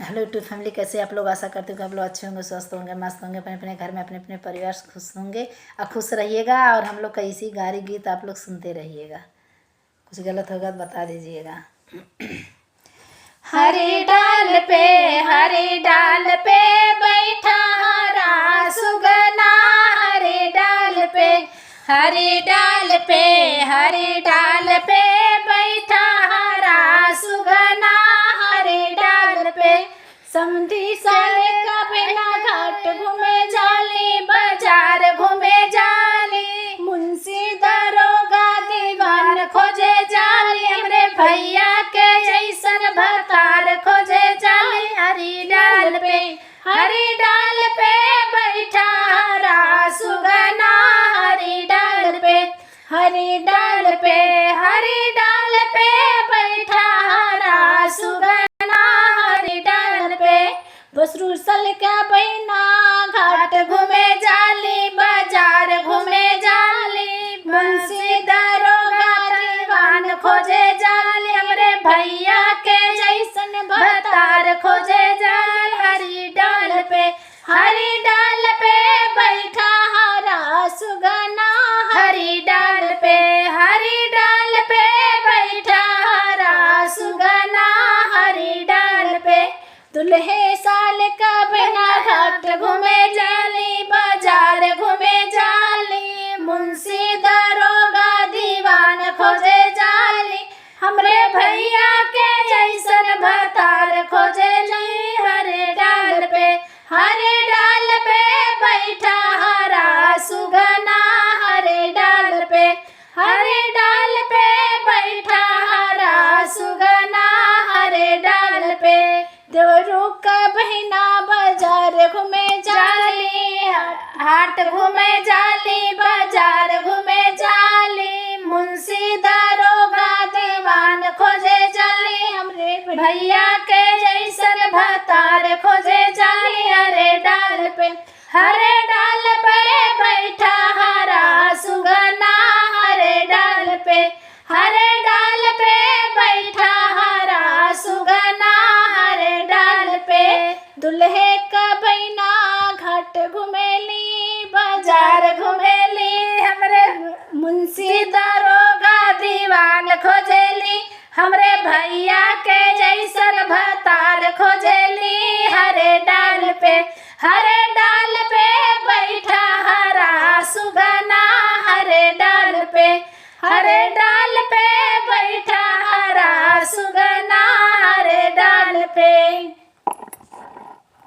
Hello YouTube family, कैसे आप लोग। आशा करते हो कि आप लोग अच्छे होंगे, स्वस्थ होंगे, मस्त होंगे, अपने अपने घर में अपने अपने परिवार से खुश होंगे और खुश रहिएगा। और हम लोग का इसी गारी गीत आप लोग सुनते रहिएगा। कुछ गलत होगा तो बता दीजिएगा। हरे डाल पे बैठा हरा सुगना, हरे डाल पे बैठा हरा सुगना, हरे डाल पे समधी साले का बिना घाट घूमे जाली, बाजार घूमे जाली, मुंशी दरोगा दीवान खोजे जाली, हमरे भैया के जैसन भतार खोजे जाली। हरी डाल पे बैठा हरा सुगना, हरी डाल पे बैठा हरा सुगना, हरी डाल पे बसरू सल का बहना घाट घूमे जाली, बाजार घूमे जाली, मुंशी दरोगा दीवान खोजे जाली, हमरे भैया के जैसन भतार खोजे जाली। हरी डाल पे बैठा हरा सुगना, हरी डाल पे बैठा हरा सुगना, हरी डाल पे दुल्हे साल का बिना घाट घूमे जाली, बाजार घूमे जाली, मुंशी दरोगा दीवान खोजे जाली, हमरे भैया के जैसन भतार खोजे जाली। हरे डाल पे बैठा हरा सुगना, हरे डाल पे बैठा हरा सुगना, हरे डाल पे देवरू का बहिना बाजार घूमे जाली, हाट घूमे जाली, बाजार घूमे जाली, मुंशी दरोगा दीवान खोजे जाली, हमरे भैया के जैसन भतार खोजे जाली। हरे डाल पे बैठा हरा सुगना, हरे डाल पे बैठा हरा सुगना, हरे डाल पे दुल्हे का बहिना घाट घुमेली, बाजार घुमेली, हमरे मुंशी दरोगा दीवान खोजेली, हमरे भैया के जैसन भतार खोजेली। हरे डाल पे बैठा हरा सुगना, हरे डाल पे बैठा हरा सुगना।